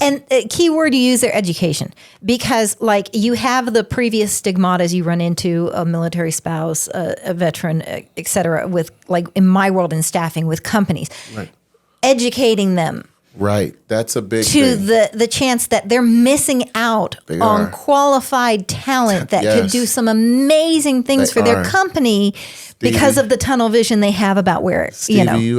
And key word you use there, education, because like you have the previous stigmatas you run into, a military spouse, a veteran, et cetera, with like in my world in staffing with companies, Right. Educating them. Right. That's a big to thing. the chance that they're missing out on qualified talent that could do some amazing things for their company because of the tunnel vision they have about where Stevie,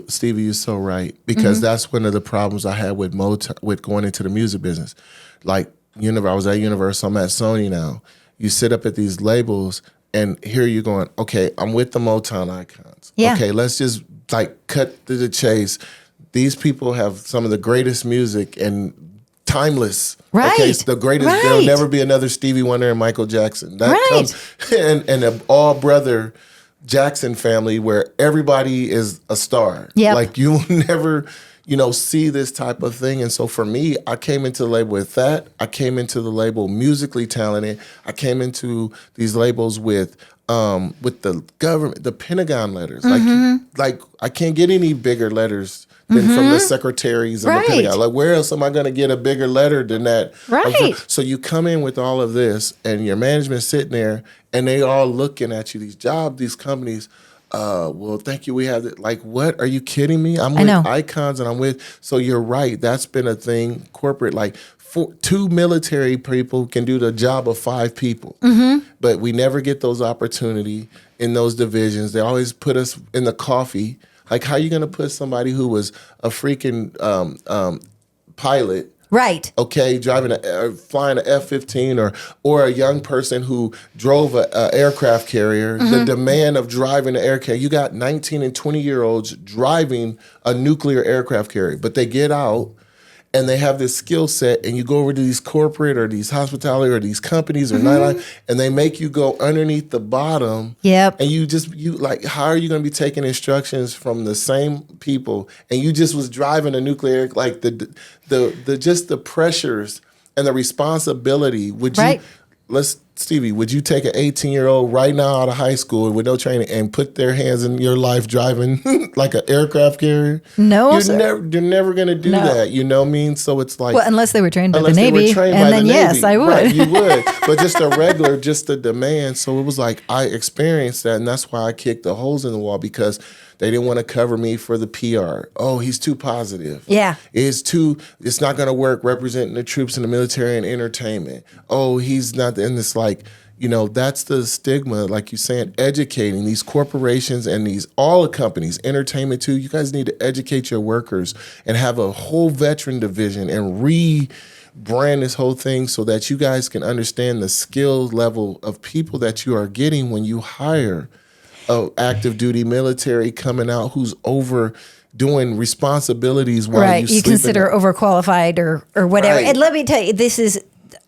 Stevie, you're so right, because that's one of the problems I had with with going into the music business. Like I was at Universal, I'm at Sony now. You sit up at these labels, and here you're going, okay, I'm with the Motown icons. Yeah. Okay, let's just like cut to the chase. These people have some of the greatest music and timeless. Right. Okay, it's the greatest. Right. There'll never be another Stevie Wonder and Michael Jackson. That comes and an all brother Jackson family where everybody is a star. Yep. Like you'll never, see this type of thing. And so for me, I came into the label with that. I came into the label musically talented. I came into these labels with the government, the Pentagon letters. Like I can't get any bigger letters than from the secretaries and the Pentagon. Like, where else am I going to get a bigger letter than that? Right. So you come in with all of this, and your management sitting there, and they all looking at you. These companies. Well, thank you. We have it. Like, what? Are you kidding me? I'm with icons, and I'm with. So you're right. That's been a thing. Corporate, like. 2 military people can do the job of 5 people, but we never get those opportunity in those divisions. They always put us in the coffee. Like, how are you going to put somebody who was a freaking pilot, right? Okay, flying an F-15, or a young person who drove a aircraft carrier. The demand of driving an air carrier. You got 19 and 20-year-olds driving a nuclear aircraft carrier, but they get out. And they have this skill set, and you go over to these corporate or these hospitality or these companies or nightlife, and they make you go underneath the bottom. Yep. And you like, how are you going to be taking instructions from the same people? And you just was driving a nuclear, like the pressures and the responsibility. Stevie, would you take an 18-year-old right now out of high school with no training and put their hands in your life driving like an aircraft carrier? No, you're never going to do that. You know what I mean? So it's like, well, unless they were trained by the Navy, and then yes, I would. Right, you would. But just the demand. So it was like I experienced that, and that's why I kicked the holes in the wall, because they didn't want to cover me for the PR. Oh, he's too positive. Yeah. It's not going to work representing the troops in the military and entertainment. Oh, he's not. And it's like, that's the stigma, like you're saying, educating these corporations and all the companies, entertainment too. You guys need to educate your workers and have a whole veteran division and rebrand this whole thing so that you guys can understand the skill level of people that you are getting when you hire active duty military coming out who's over doing responsibilities while you consider overqualified or whatever. Right. And let me tell you,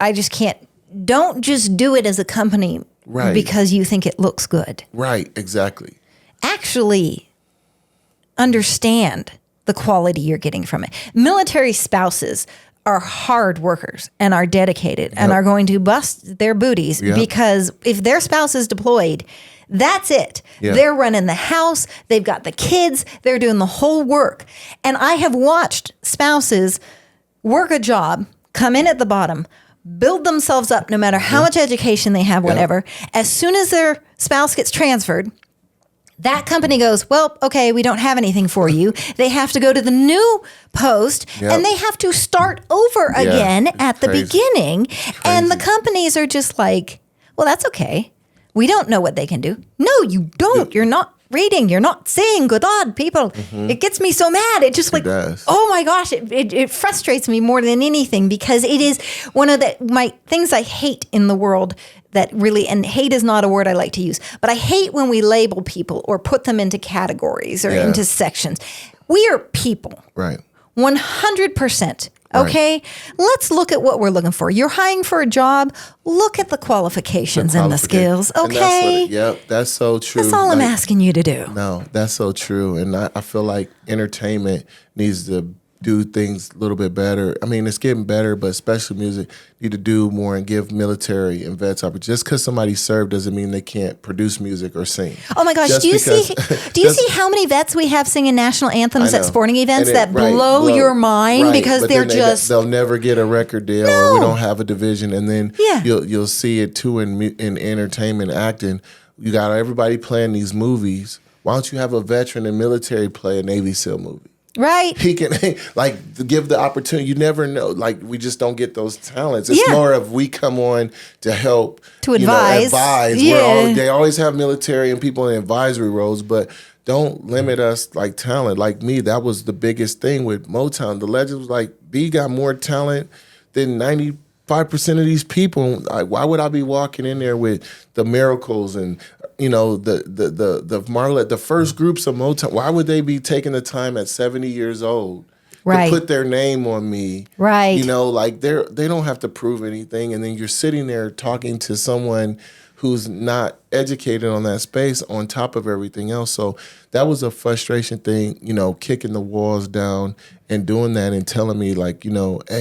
I just can't. Don't just do it as a company because you think it looks good. Right, exactly. Actually understand the quality you're getting from it. Military spouses are hard workers and are dedicated and are going to bust their booties because if their spouse is deployed, that's it. Yeah. They're running the house. They've got the kids. They're doing the whole work. And I have watched spouses work a job, come in at the bottom, build themselves up no matter how much education they have, whatever. As soon as their spouse gets transferred, that company goes, well, okay, we don't have anything for you. They have to go to the new post and they have to start over again at the beginning. And the companies are just like, well, that's okay. We don't know what they can do. No, you don't. You're not reading. You're not seeing. Good God, people. It gets me so mad. It just oh my gosh, it frustrates me more than anything because it is one of my things I hate in the world that really, and hate is not a word I like to use, but I hate when we label people or put them into categories or into sections. We are people. Right. 100%. Okay, let's look at what we're looking for. You're hiring for a job. Look at the qualifications and the skills. Okay. That's so true. That's all I'm asking you to do. No, that's so true. And I feel like entertainment needs to do things a little bit better. I mean, it's getting better, but special music need to do more and give military and vets opportunities. Just because somebody served doesn't mean they can't produce music or sing. Oh my gosh! Just Do you because- see how many vets we have singing national anthems I at know. sporting events And that blow your mind right, because but they're then just they'll never get a record deal, No. or we don't have a division, and then Yeah. you'll see it too in entertainment acting. You got everybody playing these movies. Why don't you have a veteran and military play a Navy SEAL movie? right. He can give the opportunity. You never know. Like, we just don't get those talents. It's Yeah. more of we come on to help, To advise. advise. Yeah. They always have military and people in advisory roles, but don't limit us like talent. Like me, that was the biggest thing with Motown. The legend was like, B got more talent than 95% of these people. Like, why would I be walking in there with the Miracles and the Marlette, the first groups of Motown? Why would they be taking the time at 70 years old Right. to put their name on me? Right. Like they don't have to prove anything, and then you're sitting there talking to someone who's not educated on that space on top of everything else. So that was a frustration thing, kicking the walls down and doing that and telling me like, hey,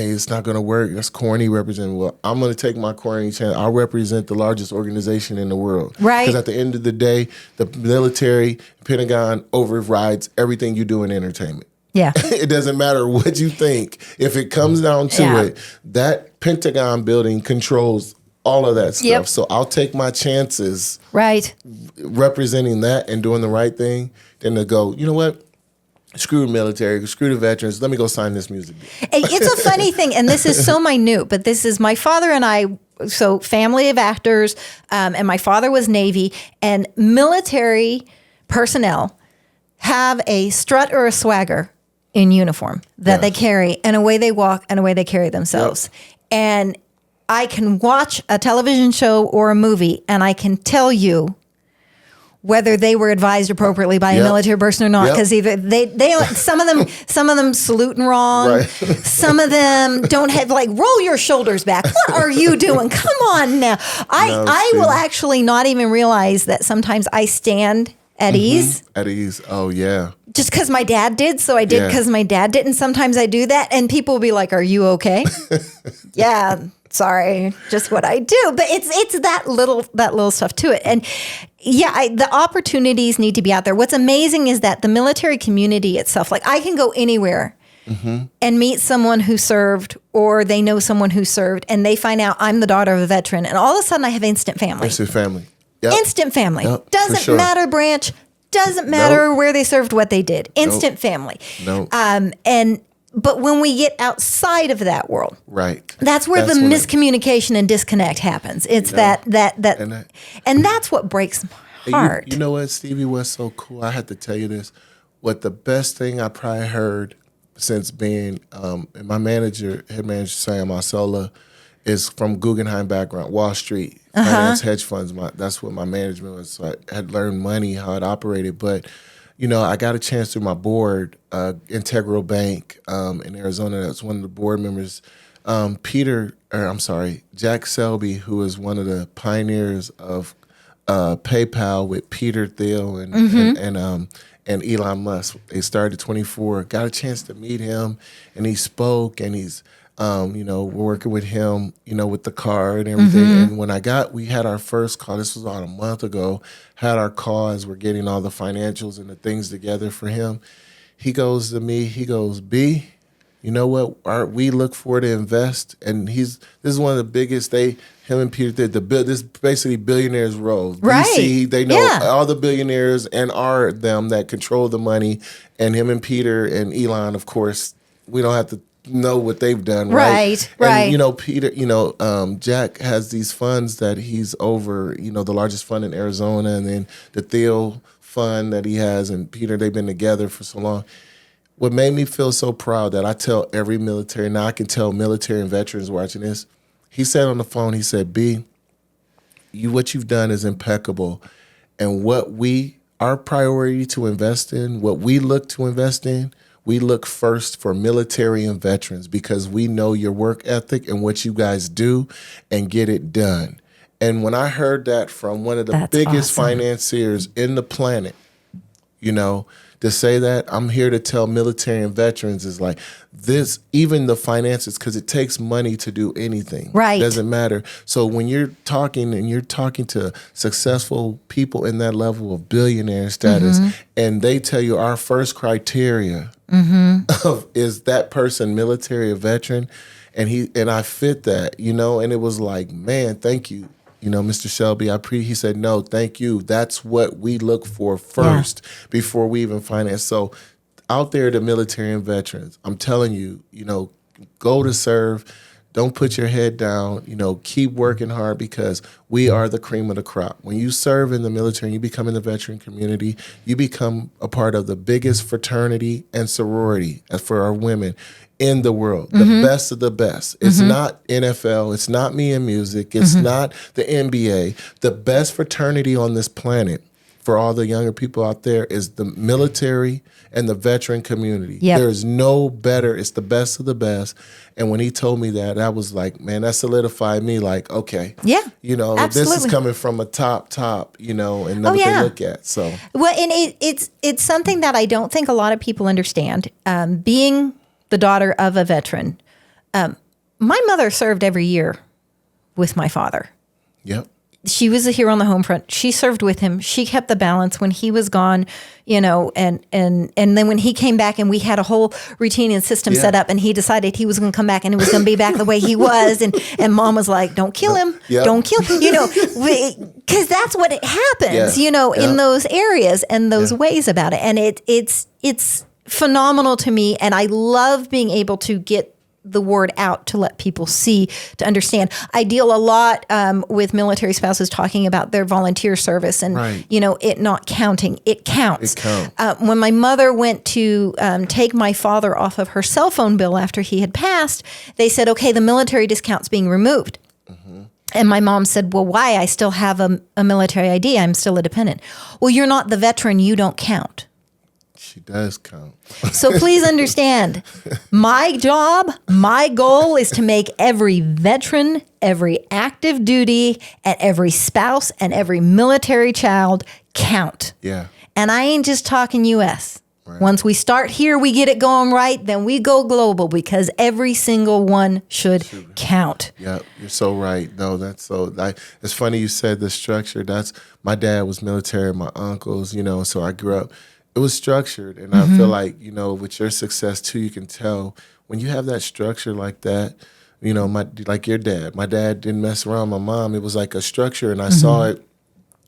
it's not going to work. That's corny representing. Well, I'm going to take my corny chance. I'll represent the largest organization in the world. Right. Because at the end of the day, the military, Pentagon overrides everything you do in entertainment. Yeah. It doesn't matter what you think. If it comes down to Yeah. it, that Pentagon building controls all of that stuff. Yep. So I'll take my chances Right. representing that and doing the right thing than to go, you know what? Screw the military, screw the veterans. Let me go sign this music deal. It's a funny thing, and this is so minute, but this is my father and I, so family of actors, and my father was Navy, and military personnel have a strut or a swagger in uniform that they carry, and a way they walk and a way they carry themselves. And I can watch a television show or a movie, and I can tell you whether they were advised appropriately by a military person or not, because either they don't, some of them saluting wrong, Right. some of them don't have, like, roll your shoulders back. What are you doing? Come on now. I will actually not even realize that sometimes I stand at ease. At ease. Oh, yeah. Just because my dad did, so I did because my dad didn't. Sometimes I do that, and people will be like, "Are you okay?" Yeah, sorry, just what I do. But it's that little stuff to it, and the opportunities need to be out there. What's amazing is that the military community itself, like, I can go anywhere and meet someone who served, or they know someone who served, and they find out I'm the daughter of a veteran, and all of a sudden I have instant family. Instant family. Yep. Instant family. Yep, for Doesn't sure. matter branch. Doesn't matter where they served, what they did. Instant family. Nope. But when we get outside of that world, Right. that's where the miscommunication and disconnect happens. It's and that's what breaks my heart. You know what, Stevie? What's so cool? I had to tell you this. What the best thing I probably heard since being my head manager Sam Marcella, is from Guggenheim background, Wall Street, finance, hedge funds. That's what my management was. So I had learned money, how it operated. But, I got a chance through my board, Integral Bank in Arizona. That's one of the board members. Jack Selby, who is one of the pioneers of PayPal with Peter Thiel and Elon Musk. They started at 24. Got a chance to meet him, and he spoke, and he's we're working with him, with the car and everything. And when we had our first call, this was about a month ago, had our call as we're getting all the financials and the things together for him. He goes to me, B, you know what? We look for to invest, and this is one of the biggest. Him and Peter did this basically billionaires row. Right. VC, they know all the billionaires and are them that control the money. And him and Peter and Elon, of course, we don't have to know what they've done, right? Right. And, Peter, Jack has these funds that he's over, the largest fund in Arizona, and then the Thiel fund that he has, and Peter, they've been together for so long. What made me feel so proud that I tell every military, now I can tell military and veterans watching this, he said on the phone, he said, B, what you've done is impeccable. And our priority to invest in, what we look to invest in, we look first for military and veterans because we know your work ethic and what you guys do and get it done. And when I heard that from one of the biggest financiers in the planet, to say that. I'm here to tell military and veterans is like this, even the finances, because it takes money to do anything. Right. Doesn't matter. So when you're talking to successful people in that level of billionaire status, and they tell you our first criteria of is that person military or veteran, and I fit that, and it was like, man, thank you. Mr. Shelby, he said, no, thank you. That's what we look for first before we even finance. So out there, the military and veterans, I'm telling you, go to serve. Don't put your head down. Keep working hard because we are the cream of the crop. When you serve in the military and you become in the veteran community, you become a part of the biggest fraternity and sorority for our women in the world, the best of the best. It's not NFL. It's not me in music. It's not the NBA. The best fraternity on this planet for all the younger people out there is the military and the veteran community. Yep. There is no better. It's the best of the best. And when he told me that, I was like, man, that solidified me like, okay. Yeah. This is coming from a top, and then what they look at. So well, and it's something that I don't think a lot of people understand. Being the daughter of a veteran, my mother served every year with my father. Yep. She was here on the home front. She served with him. She kept the balance when he was gone, and then when he came back and we had a whole routine and system set up and he decided he was going to come back and it was going to be back the way he was. And mom was like, don't kill him. Yep. Don't kill him, because that's what it happens, in those areas and those ways about it. And it's phenomenal to me. And I love being able to get the word out to let people see, to understand. I deal a lot with military spouses talking about their volunteer service and, it not counting. It counts. When my mother went to take my father off of her cell phone bill after he had passed, they said, okay, the military discount's being removed. And my mom said, well, why? I still have a military ID. I'm still a dependent. Well, you're not the veteran. You don't count. She does count. So please understand, my job, my goal is to make every veteran, every active duty, and every spouse and every military child count. Yeah. And I ain't just talking U.S. Right. Once we start here, we get it going right, then we go global because every single one should count. Yeah, you're so right. No, that's so. It's funny you said the structure. My dad was military, my uncles, so I grew up. It was structured, and I feel like, with your success too, you can tell when you have that structure like that, like your dad. My dad didn't mess around my mom. It was like a structure, and I saw it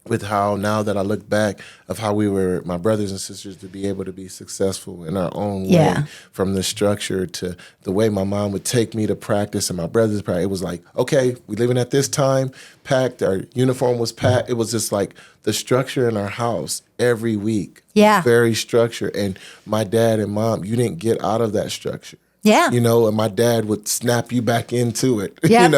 with how, now that I look back, of how we were, my brothers and sisters, to be able to be successful in our own way, from the structure to the way my mom would take me to practice and my brothers practice. It was like, okay, we living at this time, packed, our uniform was packed. It was just like the structure in our house every week. Yeah. Very structured. And my dad and mom, you didn't get out of that structure. Yeah. And my dad would snap you back into it. Yep.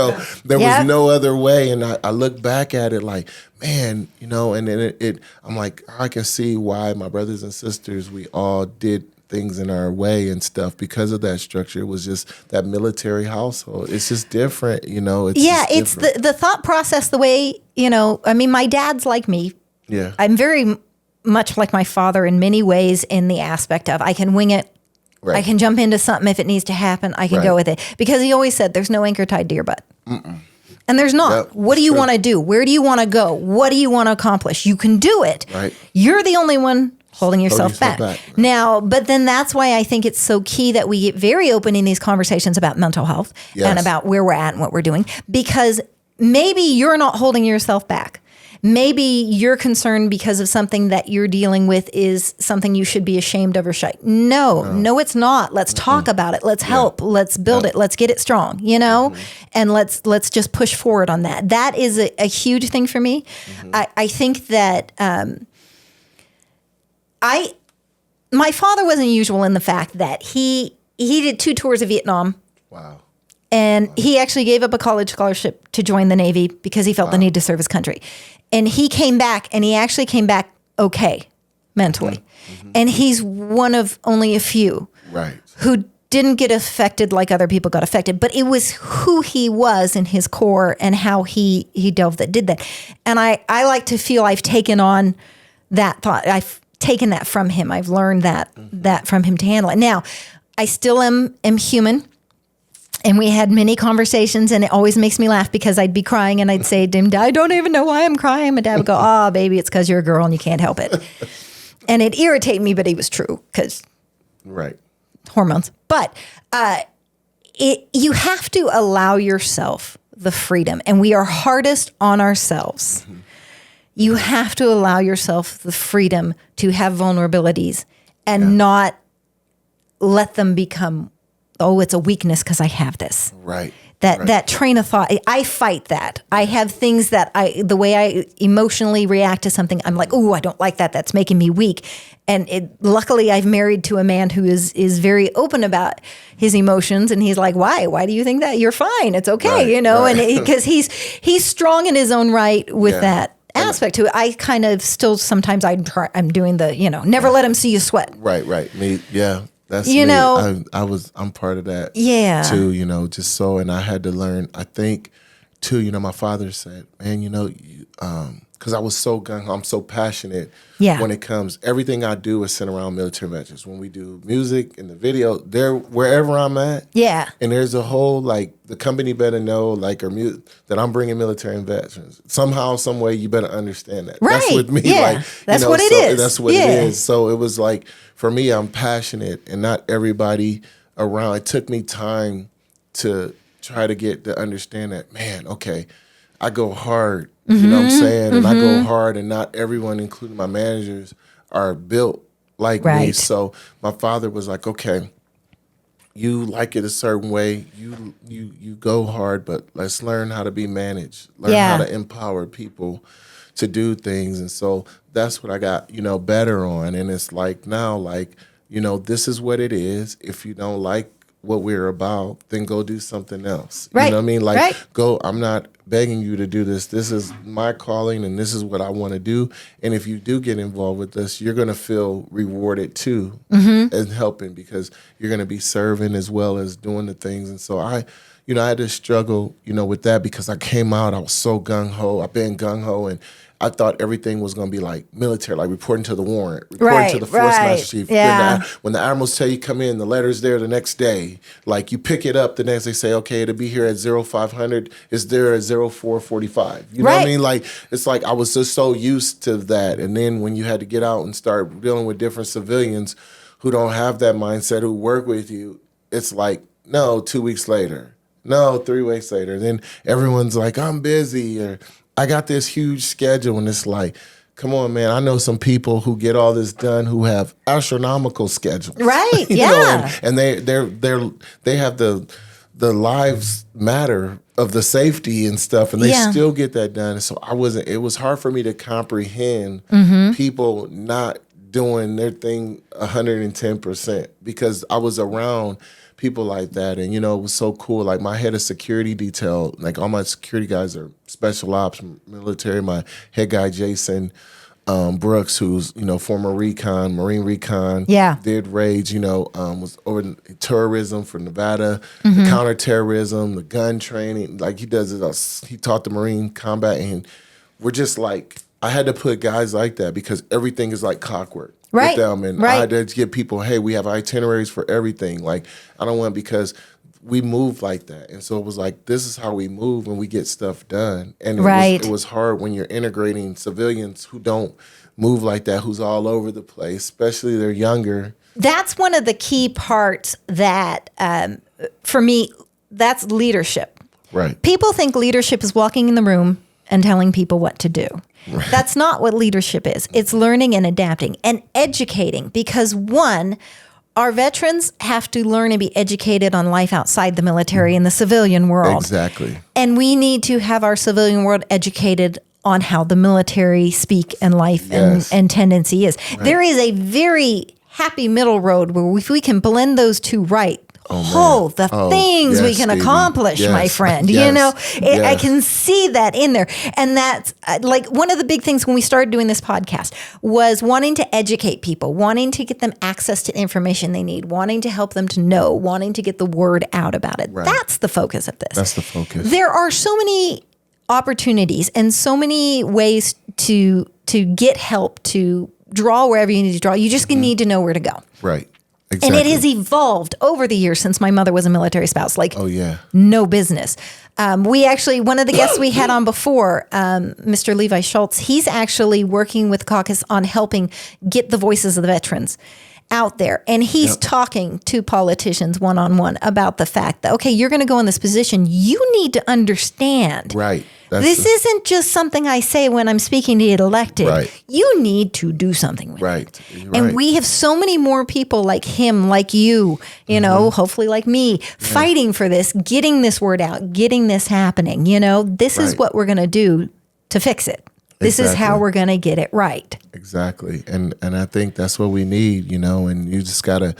There was no other way. And I look back at it like, man, and then I'm like, I can see why my brothers and sisters, we all did things in our way and stuff because of that structure. It was just that military household. It's just different, It's the thought process, the way, my dad's like me. Yeah. I'm very much like my father in many ways, in the aspect of I can wing it. Right. I can jump into something if it needs to happen. I can go with it. Because he always said there's no anchor tied to your butt. And there's not. Yep, what do you want to do? Where do you want to go? What do you want to accomplish? You can do it. Right. You're the only one holding yourself back. Right. Now, but then that's why I think it's so key that we get very open in these conversations about mental health and about where we're at and what we're doing. Because maybe you're not holding yourself back. Maybe you're concerned because of something that you're dealing with is something you should be ashamed of or shy. No, it's not. Let's talk about it. Let's help. Let's build it. Let's get it strong, and let's just push forward on that. That is a huge thing for me. I think that my father was unusual in the fact that he did 2 tours of Vietnam. Wow. And he actually gave up a college scholarship to join the Navy because he felt the need to serve his country. And he came back, and he actually came back okay mentally. And he's one of only a few who didn't get affected like other people got affected. But it was who he was in his core and how he delved that did that. And I like to feel I've taken on that thought. I've taken that from him. I've learned that from him to handle it. Now, I still am human. And we had many conversations, and it always makes me laugh because I'd be crying and I'd say to him, I don't even know why I'm crying. My dad would go, oh, baby, it's because you're a girl and you can't help it. And it irritated me, but he was true because hormones. But you have to allow yourself the freedom, and we are hardest on ourselves. Mm-hmm. You have to allow yourself the freedom to have vulnerabilities and not let them become, oh, it's a weakness because I have this. Right. That train of thought, I fight that. I have things that the way I emotionally react to something, I'm like, oh, I don't like that. That's making me weak. And luckily, I've married to a man who is very open about his emotions, and he's like, why? Why do you think that? You're fine. It's okay, And because he's strong in his own right with that aspect to it. I kind of still sometimes I'm doing the never let him see you sweat. Right. Me, yeah. That's me. I'm part of that. Yeah. Too, just so, and I had to learn, I think too, my father said, man, because I was so gung-ho, I'm so passionate when it comes, everything I do is centered around military veterans. When we do music and the video, wherever I'm at. Yeah. And there's a whole, the company better know, that I'm bringing military veterans. Somehow, some way, you better understand that. Right. That's with me. Yeah. That's what it is. That's what it is. So it was for me, I'm passionate, and not everybody around. It took me time to try to get to understand that, man, okay, I go hard, you know what I'm saying? And I go hard, and not everyone, including my managers, are built like me. So my father was like, okay, you like it a certain way, you go hard, but let's learn how to be managed, learn how to empower people to do things. And so that's what I got, better on. And it's now, this is what it is. If you don't like what we're about, then go do something else. Right. You know what I mean? Go, I'm not begging you to do this. This is my calling, and this is what I want to do. And if you do get involved with this, you're going to feel rewarded too and helping, because you're going to be serving as well as doing the things. And so I had to struggle, with that, because I came out, I was so gung-ho. I've been gung-ho, and I thought everything was going to be like military, like reporting to the warrant, reporting to the force master chief. Yeah. When the admirals tell you come in, the letter's there the next day. You pick it up the next, they say, okay, it'll be here at 0500. It's there at 0445. You know what I mean? It's I was just so used to that. And then when you had to get out and start dealing with different civilians who don't have that mindset, who work with you, it's no, 2 weeks later. No, 3 weeks later. Then everyone's like, I'm busy, or I got this huge schedule, and it's come on, man. I know some people who get all this done who have astronomical schedules. Right. And they have the lives matter of the safety and stuff, and they still get that done. And so it was hard for me to comprehend people not doing their thing 110%, because I was around people like that. And, it was so cool. My head of security detail, all my security guys are special ops, military. My head guy, Jason Brooks, who's, former Marine Recon, did raids, was over tourism for Nevada, the counterterrorism, the gun training. He does it. He taught the Marine combat, and we're just I had to put guys like that, because everything is like clockwork. With them, and I had to give people, hey, we have itineraries for everything. I don't want, because we move like that, and so it was this is how we move when we get stuff done. And it was hard when you're integrating civilians who don't move like that, who's all over the place, especially they're younger. That's one of the key parts that, for me, that's leadership. Right. People think leadership is walking in the room and telling people what to do. Right. That's not what leadership is. It's learning and adapting and educating, because our veterans have to learn and be educated on life outside the military in the civilian world. Exactly. And we need to have our civilian world educated on how the military speak and life and tendency is. Right. There is a very happy middle road where if we can blend those two right, things we can accomplish, my friend. I can see that in there. And that's one of the big things when we started doing this podcast was wanting to educate people, wanting to get them access to information they need, wanting to help them to know, wanting to get the word out about it. Right. That's the focus of this. That's the focus. There are so many opportunities and so many ways to get help, to draw wherever you need to draw. You just need to know where to go. Right. Exactly. And it has evolved over the years since my mother was a military spouse. Like, oh yeah, no business. We actually, one of the guests we had on before, Mr. Levi Schultz, he's actually working with Caucus on helping get the voices of the veterans out there. And he's talking to politicians one-on-one about the fact that, okay, you're going to go in this position. You need to understand. Right. This isn't just something I say when I'm speaking to get elected. Right. You need to do something with right. it. And we have so many more people like him, like you know, hopefully like me, fighting for this, getting this word out, getting this happening. You know, this is what we're going to do to fix it. This is how we're going to get it right. Exactly. And I think that's what we need, you know, and you just got to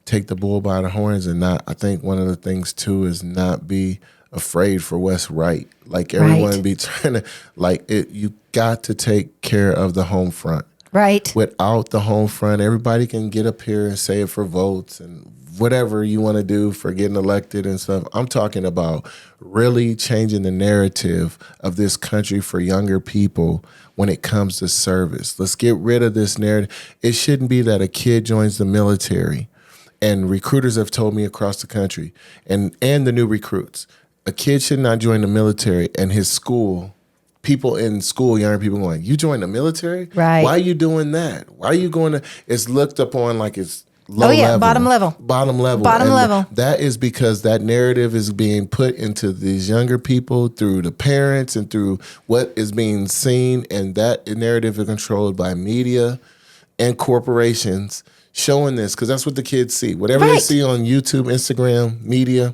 take the bull by the horns and not, I think one of the things too is not be afraid for what's right. Like everyone be trying to, like it, you got to take care of the home front. Right. Without the home front, everybody can get up here and say it for votes and whatever you want to do for getting elected and stuff. I'm talking about really changing the narrative of this country for younger people when it comes to service. Let's get rid of this narrative. It shouldn't be that a kid joins the military, and recruiters have told me across the country, and the new recruits, a kid should not join the military and his school, people in school, younger people going, you joined the military? Right. Why are you doing that? Why are you going to, it's looked upon like it's low level. Bottom level. Bottom level. Bottom level. That is because that narrative is being put into these younger people through the parents and through what is being seen, and that narrative is controlled by media and corporations showing this, because that's what the kids see. Whatever they see on YouTube, Instagram, media,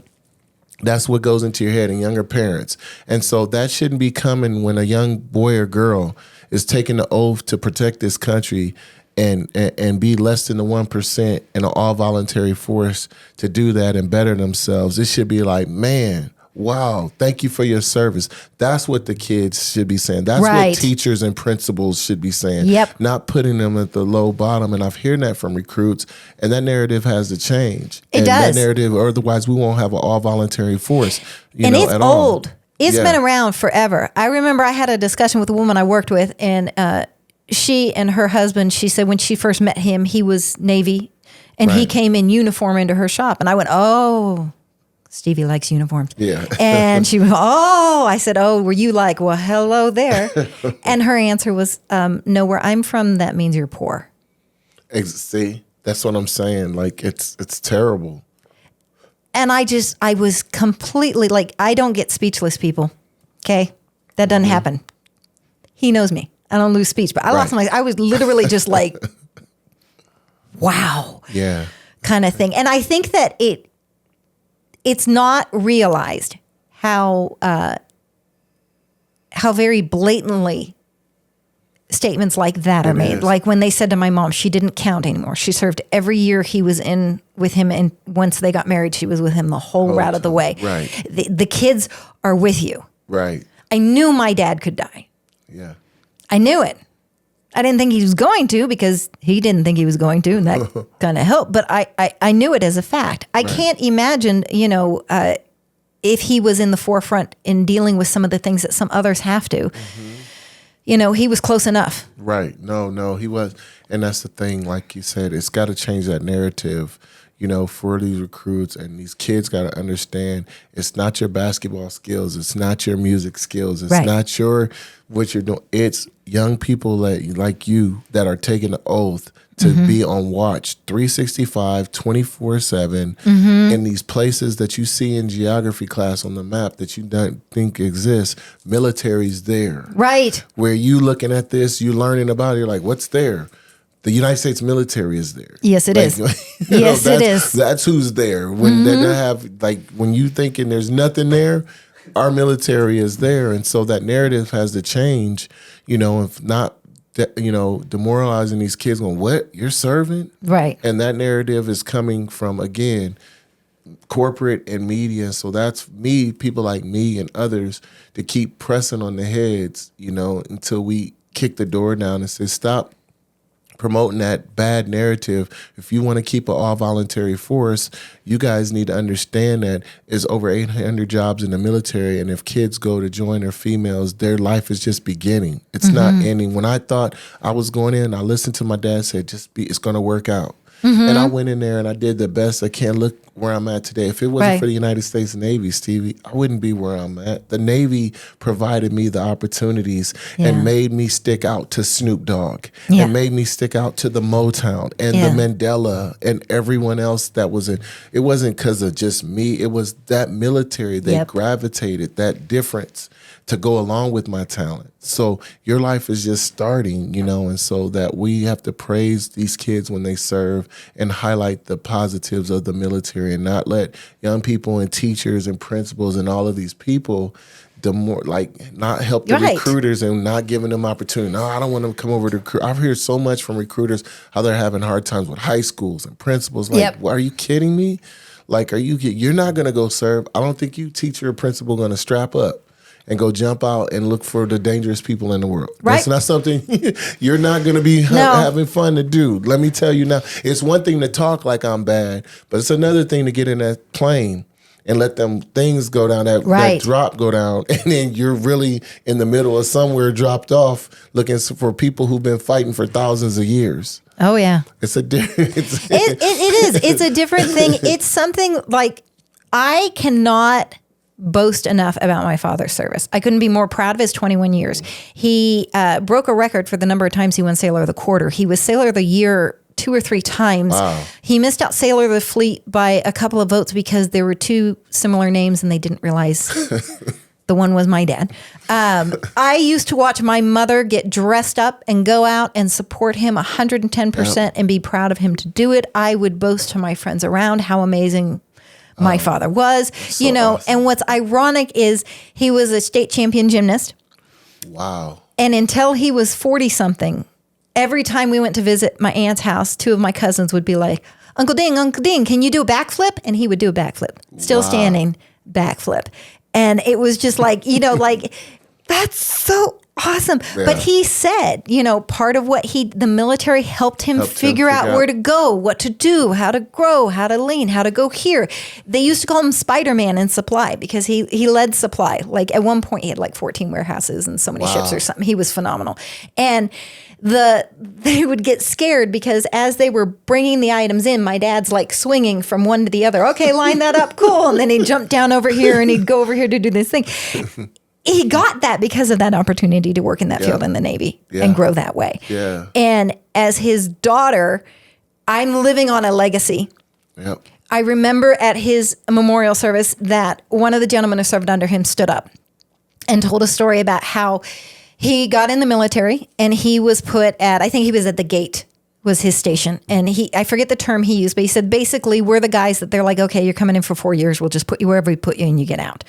that's what goes into your head, and younger parents. And so that shouldn't be coming when a young boy or girl is taking the oath to protect this country and be less than the 1% in an all voluntary force to do that and better themselves. It should be like, man, wow, thank you for your service. That's what the kids should be saying. That's what teachers and principals should be saying. Yep. Not putting them at the low bottom. And I've heard that from recruits, and that narrative has to change. It does. That narrative, or otherwise we won't have an all voluntary force. And it's at old. All. It's been around forever. I remember I had a discussion with a woman I worked with, and she and her husband, she said when she first met him, he was Navy, and he came in uniform into her shop. And I went, oh, Stevie likes uniforms. Yeah. And she went, oh, I said, oh, were you like, well, hello there. And her answer was, no, where I'm from, that means you're poor. See, that's what I'm saying. Like, it's terrible. And I was completely like, I don't get speechless, people. Okay. That doesn't happen. He knows me. I don't lose speech, but I lost my, I was literally just like, wow. Yeah. Kind of thing. And I think that it's not realized how very blatantly statements like that are made. Like when they said to my mom, she didn't count anymore. She served every year he was in with him, and once they got married, she was with him the whole route of the way. Right. The kids are with you. Right. I knew my dad could die. Yeah. I knew it. I didn't think he was going to, because he didn't think he was going to, and that kind of helped. But I knew it as a fact. I can't imagine, if he was in the forefront in dealing with some of the things that some others have to. He was close enough. Right. No, he was. And that's the thing, like you said, it's got to change that narrative, for these recruits, and these kids got to understand it's not your basketball skills. It's not your music skills. It's not what you're doing. It's young people like you that are taking the oath to be on watch 365, 24/7 in these places that you see in geography class on the map that you don't think exist. Military's there. Right. Where you looking at this, you learning about it, you're like, what's there? The United States military is there. Yes, it is. Yes, it is. That's who's there. When they have, when you thinking there's nothing there, our military is there. And so that narrative has to change, if not, demoralizing these kids going, what? You're serving? Right. And that narrative is coming from, again, corporate and media. So that's people like me and others to keep pressing on the heads, until we kick the door down and say, stop promoting that bad narrative. If you want to keep an all voluntary force, you guys need to understand that there's over 800 jobs in the military, and if kids go to join their females, their life is just beginning. It's not ending. When I thought I was going in, I listened to my dad say, it's going to work out. And I went in there and I did the best I can. Look where I'm at today. If it wasn't for the United States Navy, Stevie, I wouldn't be where I'm at. The Navy provided me the opportunities and made me stick out to Snoop Dogg and made me stick out to the Motown and the Mandela and everyone else that was in. It wasn't because of just me. It was that military. They gravitated that difference to go along with my talent. So your life is just starting, and so that we have to praise these kids when they serve and highlight the positives of the military and not let young people and teachers and principals and all of these people not help the recruiters and not giving them opportunity. No, I don't want them to come over to recruit. I've heard so much from recruiters how they're having hard times with high schools and principals. Are you kidding me? You're not going to go serve. I don't think you teacher or principal going to strap up and go jump out and look for the dangerous people in the world. Right. That's not something you're not going to be having fun to do. Let me tell you now, it's one thing to talk like I'm bad, but it's another thing to get in that plane and let them things go down, that drop go down, and then you're really in the middle of somewhere dropped off looking for people who've been fighting for thousands of years. Oh, yeah. It's a different... It is. It's a different thing. It's something like I cannot boast enough about my father's service. I couldn't be more proud of his 21 years. He broke a record for the number of times he won Sailor of the Quarter. He was Sailor of the Year 2 or 3 times. Wow. He missed out Sailor of the Fleet by a couple of votes because there were 2 similar names and they didn't realize the one was my dad. I used to watch my mother get dressed up and go out and support him 110% and be proud of him to do it. I would boast to my friends around how amazing my father was, so awesome. And what's ironic is he was a state champion gymnast. Wow. And until he was 40 something, every time we went to visit my aunt's house, 2 of my cousins would be like, Uncle Ding, can you do a backflip? And he would do a backflip, still standing backflip. And it was just like, that's so awesome. Yeah. But he said, part of what the military helped him figure out where to go, what to do, how to grow, how to lean, how to go here. They used to call him Spider-Man in supply because he led supply. Like at one point he had 14 warehouses and so many ships or something. He was phenomenal. And they would get scared because as they were bringing the items in, my dad's swinging from one to the other. Okay, line that up. Cool. And then he'd jump down over here and he'd go over here to do this thing. He got that because of that opportunity to work in that field in the Navy and grow that way. Yeah. And as his daughter, I'm living on a legacy. Yep. I remember at his memorial service that one of the gentlemen who served under him stood up and told a story about how he got in the military and he was put at, I think he was at the gate was his station. And I forget the term he used, but he said, basically, we're the guys that they're like, okay, you're coming in for 4 years. We'll just put you wherever we put you and you get out.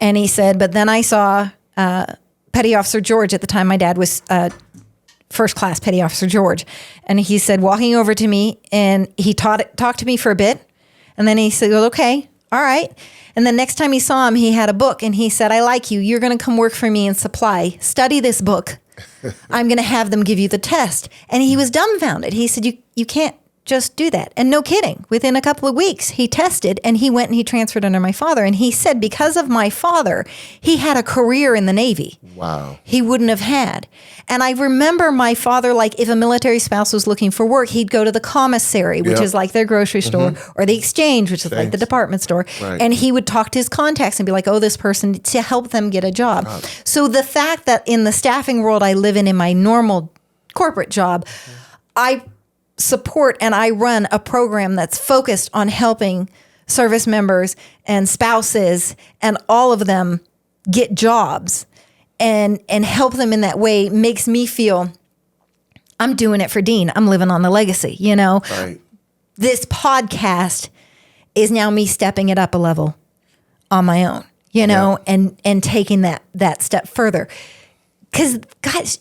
And he said, but then I saw Petty Officer George at the time. My dad was first class Petty Officer George. And he said, walking over to me and he talked to me for a bit. And then he said, well, okay, all right. And then next time he saw him, he had a book and he said, I like you. You're going to come work for me in supply. Study this book. I'm going to have them give you the test. And he was dumbfounded. He said, you can't just do that. And no kidding, within a couple of weeks, he tested and he went and he transferred under my father. And he said, because of my father, he had a career in the Navy. Wow. He wouldn't have had. And I remember my father, if a military spouse was looking for work, he'd go to the commissary, which is like their grocery store, or the exchange, which is like the department store. Right. And he would talk to his contacts and be like, oh, this person, to help them get a job. So the fact that in the staffing world I live in my normal corporate job, I support and I run a program that's focused on helping service members and spouses and all of them get jobs and help them in that way makes me feel I'm doing it for Dean. I'm living on the legacy, Right. This podcast is now me stepping it up a level on my own, and taking that step further. Because guys,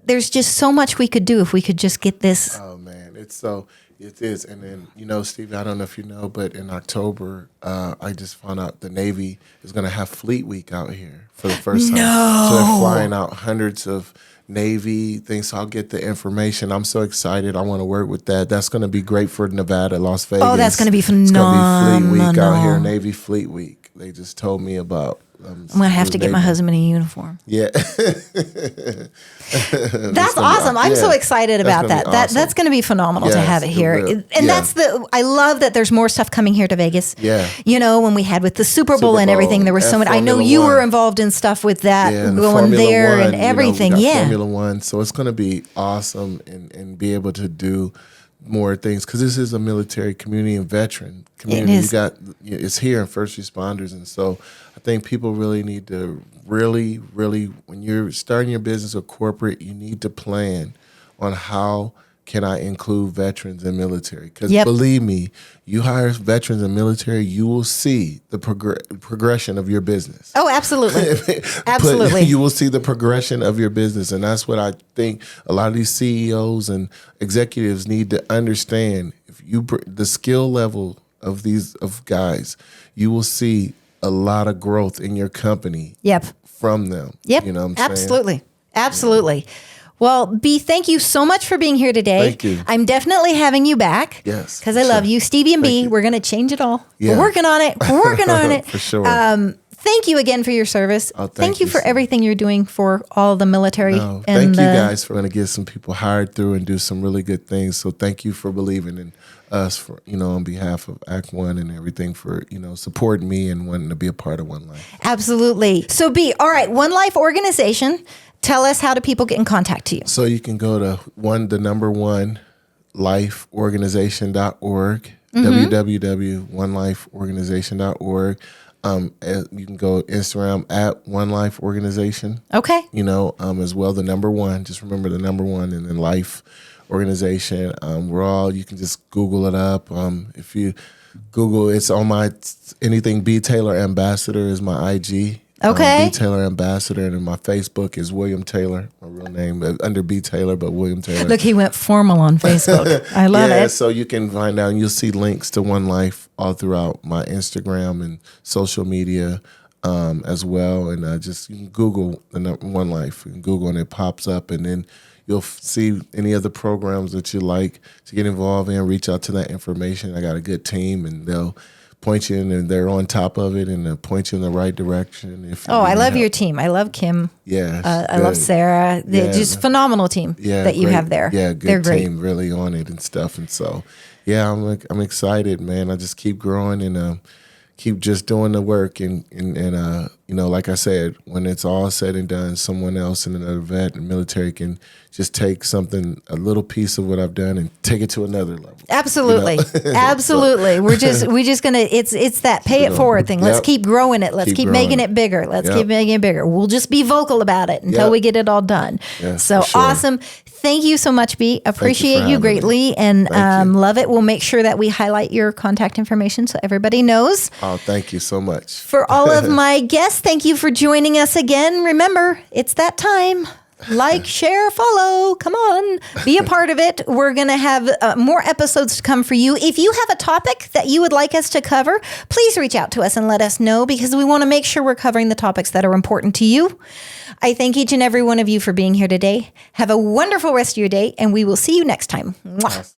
there's just so much we could do if we could just get this. Oh man, it is. And then, Steve, I don't know if you know, but in October, I just found out the Navy is going to have Fleet Week out here for the first time. No. So they're flying out hundreds of Navy thinks I'll get the information. I'm so excited. I want to work with that. That's going to be great for Nevada, Las Vegas. Oh, that's going to be It's going to be Fleet Week out here, phenomenal. Navy Fleet Week. They just told me about. I'm going to have to get my husband a uniform. Yeah. That's awesome. I'm so excited about that. Awesome. That's going to be phenomenal to have it here. And I love that there's more stuff coming here to Vegas. Yeah. You know, when we had with the Super Bowl and everything, there was so many. I know you were involved in stuff with that, going there and everything. We got Formula One. So it's going to be awesome and be able to do more things, because this is a military community and veteran community. It's here in first responders, and so I think people really need to really, when you're starting your business or corporate, you need to plan on how can I include veterans and military? Because believe me, you hire veterans and military, you will see the progression of your business. Oh, absolutely. Absolutely. You will see the progression of your business. And that's what I think a lot of these CEOs and executives need to understand. If you the skill level of these guys, you will see a lot of growth in your company from them. Yep. You know what I'm saying? Absolutely. Well, B, thank you so much for being here today. Thank you. I'm definitely having you back. Yes. Because I love you. Stevie and B, we're going to change it all. Yeah. We're working on it. For sure. Thank you again for your service. Oh, thank you for everything you're doing for all the military. Thank you guys for going to get some people hired through and do some really good things. So thank you for believing in us, for on behalf of Act One and everything, for supporting me and wanting to be a part of One Life. Absolutely. So B, all right, One Life organization. Tell us, how do people get in contact to you? So you can go to lifeorganization.org, www.onelifeorganization.org. You can go Instagram at One Life Organization. Okay. As well, the number one. Just remember the number one, and then Life Organization. You can just Google it up. If you Google, it's on my anything B Taylor Ambassador is my IG. Okay. B Taylor Ambassador, and then my Facebook is William Taylor, my real name, under B Taylor, but William Taylor. Look, he went formal on Facebook. I love it. So you can find out, and you'll see links to One Life all throughout my Instagram and social media as well. And you can Google the One Life, and Google, and it pops up, and then you'll see any other programs that you like to get involved in. Reach out to that information. I got a good team, and they'll point you in, and they're on top of it, and point you in the right direction. I love your team. I love Kim. Yeah, I love Sarah. They're just phenomenal team that you have there. Yeah, good they're great. Team, really on it and stuff. And so, I'm excited, man. I just keep growing and keep just doing the work, and like I said, when it's all said and done, someone else in another vet and military can just take a little piece of what I've done and take it to another level. Absolutely. Absolutely. So, we just gonna it's that pay it forward thing. Let's keep growing it. Let's keep making it bigger. Let's keep making it bigger. We'll just be vocal about it until we get it all done. Yes, so awesome. Thank you so much, B. Appreciate you greatly, and love it. We'll make sure that we highlight your contact information so everybody knows. Oh, thank you so much. For all of my guests, thank you for joining us again. Remember, it's that time. Like, share, follow. Come on. Be a part of it. We're going to have more episodes to come for you. If you have a topic that you would like us to cover, please reach out to us and let us know, because we want to make sure we're covering the topics that are important to you. I thank each and every one of you for being here today. Have a wonderful rest of your day, and we will see you next time. Mwah.